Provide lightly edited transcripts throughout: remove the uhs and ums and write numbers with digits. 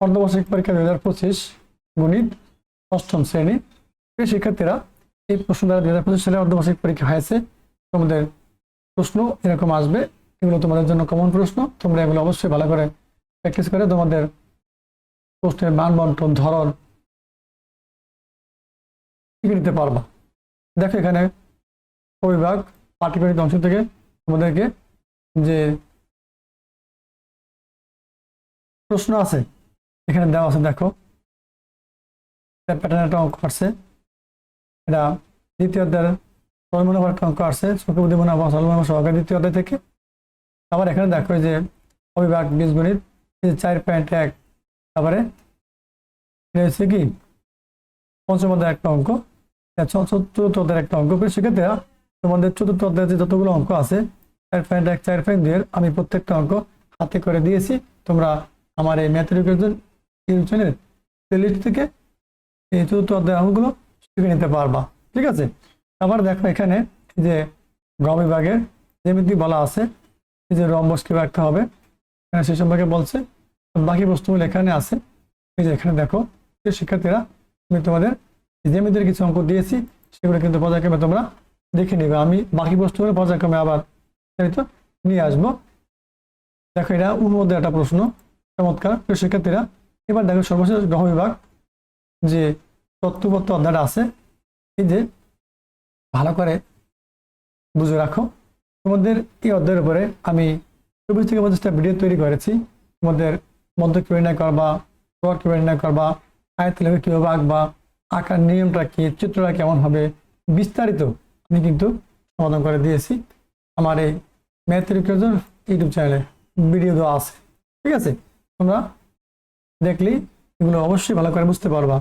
অর্ধবার্ষিক পরীক্ষা 2025 গণিত অষ্টম শ্রেণী। প্রিয় শিক্ষার্থীরা, এই প্রশ্ন দ্বারা 2025 সালে অর্ধবার্ষিক পরীক্ষা হয়েছে। তোমাদের প্রশ্ন এরকম আসবে, এগুলো তোমাদের জন্য কমন প্রশ্ন। তোমরা এগুলো অবশ্যই ভালো করে প্র্যাকটিস করে তোমাদের প্রশ্নের মান বন্টন ধরন শিখে নিতে পারবা। দেখো এখানে বিভাগ পাটিগণিত অংশ থেকে তোমাদেরকে যে প্রশ্ন আছে এখানে দেওয়া আছে। দেখো প্যাটার্ন একটা অঙ্ক আসছে, এটা দ্বিতীয় অধ্যায়ের সরলমনোভার একটা অঙ্ক আসছে, চক্রবর্তী মুনাফা সরলমনোভার সহকারে দ্বিতীয় অধ্যায় থেকে। আবার এখানে দেখো যে অবিভাগ বীজগণিত 4.1, তারপরে হচ্ছে কি পঞ্চম অধ্যায়ের একটা অঙ্ক, চতুর্থ অধ্যায়ের একটা অঙ্ক। সেক্ষেত্রে তোমাদের চতুর্থ অধ্যায়ে যে যতগুলো অঙ্ক আছে 4.1, 4.2 আমি প্রত্যেকটা অঙ্ক হাতে করে দিয়েছি। তোমরা আমার এই math education YouTube channel playlist থেকে এই চতুর্থ অধ্যায়ের অঙ্কগুলো শিখে নিতে পারবা। ঠিক আছে। আবার দেখো এখানে যে গ বিভাগের জ্যামিতি বলা আছে, এই যে রম্বস কিভাবে আঁকতে হবে সে সম্পর্কে বলছে। বাকি প্রশ্নগুলো এখানে আছে। এই যে এখানে দেখো শিক্ষার্থীরা, আমি তোমাদের জ্যামিতির কিছু অঙ্ক দিয়েছি, সেগুলো কিন্তু পর্যায়ক্রমে তোমরা দেখে নিবে। আমি বাকি প্রশ্নগুলো পর্যায়ক্রমে আবার নিয়ে আসবো। দেখো এটা অনুমোদন একটা প্রশ্ন, চমৎকার। শিক্ষার্থীরা এবার দেখো সর্বশেষ গহ বিভাগ যে তত্ত্বপত্র অধ্যায়টা আছে, এই যে ভালো করে বুঝে রাখো। তোমাদের এই অধ্যায়ের উপরে আমি 24 থেকে 25টা ভিডিও তৈরি করেছি। তোমাদের মধ্য কিভাবে নির্ণয় করবা, গড় কিভাবে নির্ণয় করবা, আয়ত্ত লেখা কিভাবে আঁকবা, আঁকার নিয়মটা কি, চিত্রটা কেমন হবে, বিস্তারিত আমি কিন্তু সমাধান করে দিয়েছি আমার এই ম্যাথ এডুকেশন ইউটিউব চ্যানেলে ভিডিও দেওয়া আছে। ঠিক আছে, তোমরা দেখলেই এগুলো অবশ্যই ভালো করে বুঝতে পারবা।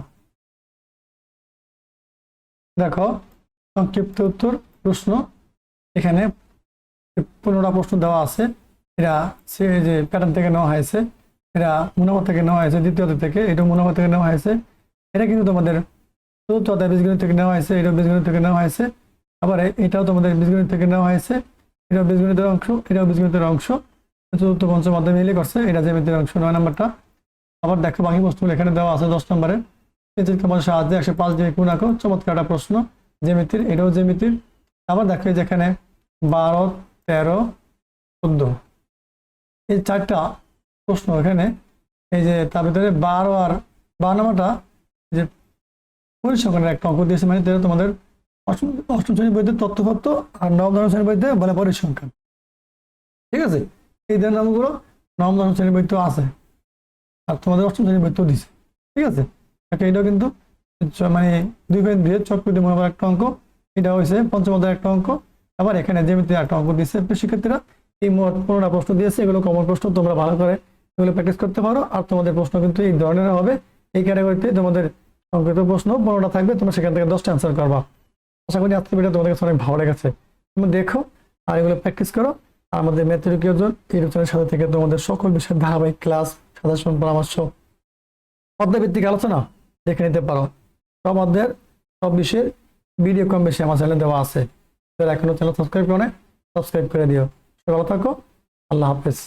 দেখো সংক্ষিপ্ত উত্তর প্রশ্ন, এখানে 15টা প্রশ্ন দেওয়া আছে। এরা সে যে প্যাটার্ন থেকে নেওয়া হয়েছে, এরা মুনাফা থেকে নেওয়া হয়েছে, দ্বিতীয় অধ্যায় থেকে এটা মুনাফা থেকে নেওয়া হয়েছে। এটা কিন্তু তোমাদের চতুর্থ অধ্যায় বীজগণিত থেকে নেওয়া হয়েছে, এটাও বীজগণিত থেকে নেওয়া হয়েছে। আবার এটাও তোমাদের বীজগণিত থেকে নেওয়া হয়েছে, এটাও বীজগণিতের অংশ, এটাও বীজগণিতের অংশ। চতুর্থ পঞ্চম অধ্যায় মিলে করছে, এটা জ্যামিতির অংশ 9 নম্বরটা। আবার দেখো বাকি প্রশ্নগুলো এখানে দেওয়া আছে 10 নম্বরে। পেঁচিল কামার সাহায্যে 105 দিয়ে গুণ আঁকো, চমৎকার একটা প্রশ্ন জ্যামিতির, এটাও জ্যামিতির। আবার দেখো যেখানে 12, 13, 14 এই 4টা প্রশ্ন এখানে, এই যে তার ভিতরে 12 আর 12 নম্বরটা যে পরিসংখ্যানের একটা অঙ্ক দিয়েছে, মানে তোমাদের অষ্টম শ্রেণীর বইতে তথ্যপত্র আর নবম শ্রেণীর বইতে বলে পরিসংখ্যান। ঠিক আছে, এই ধরনের অঙ্কগুলো নবম শ্রেণীর বইতেও আছে আর তোমাদের অষ্টম শ্রেণীর বইতেও দিছে। ঠিক আছে, এটাও কিন্তু মানে 2.2 চক্রবর্তী মুনাফার একটা অঙ্ক, এটা হয়েছে পঞ্চম অধ্যায়ের একটা অঙ্ক। আবার এখানে জ্যামিতির একটা অঙ্ক দিয়েছে। শিক্ষার্থীরা এই মোট 15টা প্রশ্ন দিয়েছে, এগুলো কমন প্রশ্ন, তোমরা ভালো করে এগুলো প্র্যাকটিস করতে পারো। আর তোমাদের প্রশ্ন কিন্তু এই ধরনের হবে, এই ক্যাটাগরিতে তোমাদের অঙ্কিত প্রশ্ন 15টা থাকবে, তোমরা সেখান থেকে 10টা অ্যান্সার করবা। আশা করি আজকের ভিডিও তোমাদের কাছে অনেক ভালো লেগেছে। তুমি দেখো আর এগুলো প্র্যাকটিস করো। আর আমাদের ম্যাথ এডুকেশন ইউটিউব চ্যানেলের সাথে থেকে তোমাদের সকল বিষয়ের ধারাবাহিক ক্লাস, সাজেশন, পরামর্শ, অধ্যায়ভিত্তিক আলোচনা দেখে নিতে পারো। সব অধ্যায়ের সব বিষয়ের ভিডিও কম বেশি আমার চ্যানেলে দেওয়া আছে। যারা এখনো চ্যানেল সাবস্ক্রাইব করে সাবস্ক্রাইব করে দিও। ভালো থাকো, আল্লাহ হাফেজ।